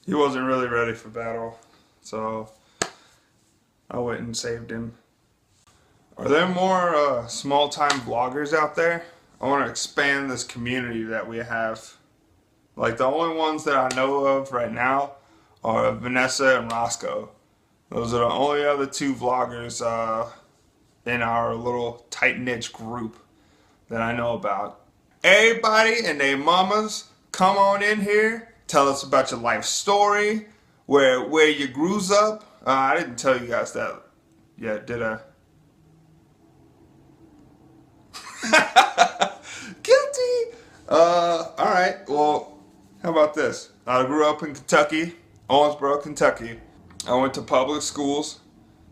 He wasn't really ready for battle, so I went and saved him. Are there more small-time vloggers out there? I want to expand this community that we have. Like, the only ones that I know of right now are Vanessa and Roscoe. Those are the only other two vloggers in our little tight-knit group that I know about. Everybody and their mamas, come on in here. Tell us about your life story, where you grew up. I didn't tell you guys that yet, did I? Guilty. Alright, well, how about this? I grew up in Kentucky, Owensboro, Kentucky. I went to public schools,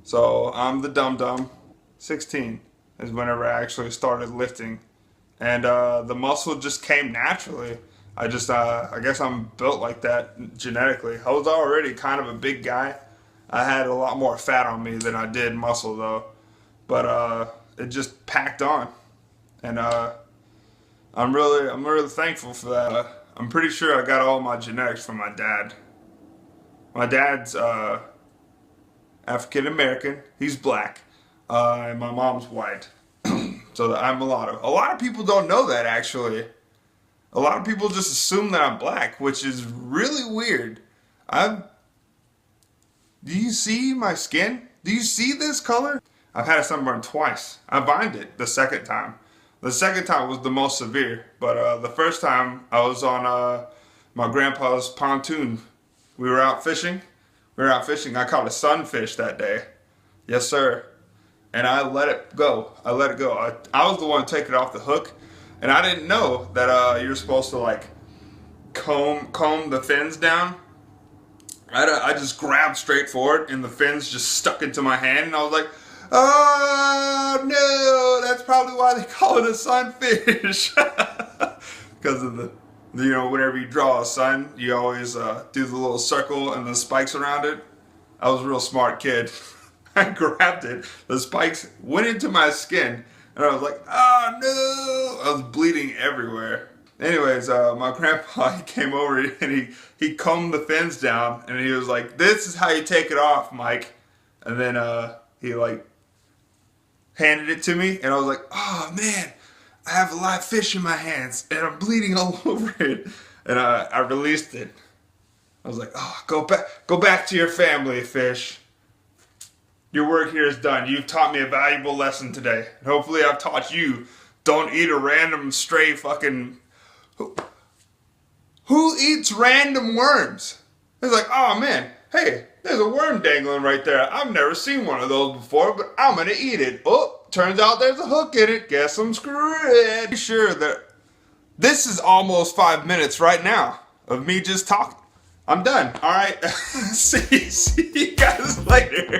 so I'm the dum-dum. 16 is whenever I actually started lifting. And the muscle just came naturally. I guess I'm built like that genetically. I was already kind of a big guy. I had a lot more fat on me than I did muscle though. But it just packed on. And I'm really thankful for that. I'm pretty sure I got all my genetics from my dad. My dad's African American. He's black. And my mom's white. So I'm mulatto. A lot of people don't know that, actually. A lot of people just assume that I'm black, which is really weird. Do you see my skin? Do you see this color? I've had a sunburn twice. I vined it the second time. The second time was the most severe, but the first time I was on my grandpa's pontoon. We were out fishing. I caught a sunfish that day. Yes, sir. And I let it go. I was the one to take it off the hook, and I didn't know that you're supposed to like comb the fins down. I just grabbed straight for it, and the fins just stuck into my hand, and I was like, "Oh no, that's probably why they call it a sunfish." Because of whenever you draw a sun, you always do the little circle and the spikes around it. I was a real smart kid. I grabbed it, the spikes went into my skin, and I was like, "Oh no!" I was bleeding everywhere. Anyways, my grandpa, he came over and he combed the fins down, and he was like, "This is how you take it off, Mike." And then he like handed it to me, and I was like, "Oh man, I have a live fish in my hands, and I'm bleeding all over it." And I released it. I was like, "Oh, go back to your family, fish. Your work here is done. You've taught me a valuable lesson today. And hopefully I've taught you, don't eat a random stray fucking... Who eats random worms?" It's like, "Oh man, hey, there's a worm dangling right there. I've never seen one of those before, but I'm gonna eat it. Oh, turns out there's a hook in it. Guess I'm screwed." Be sure that this is almost 5 minutes right now of me just talking. I'm done. All right. See you guys later.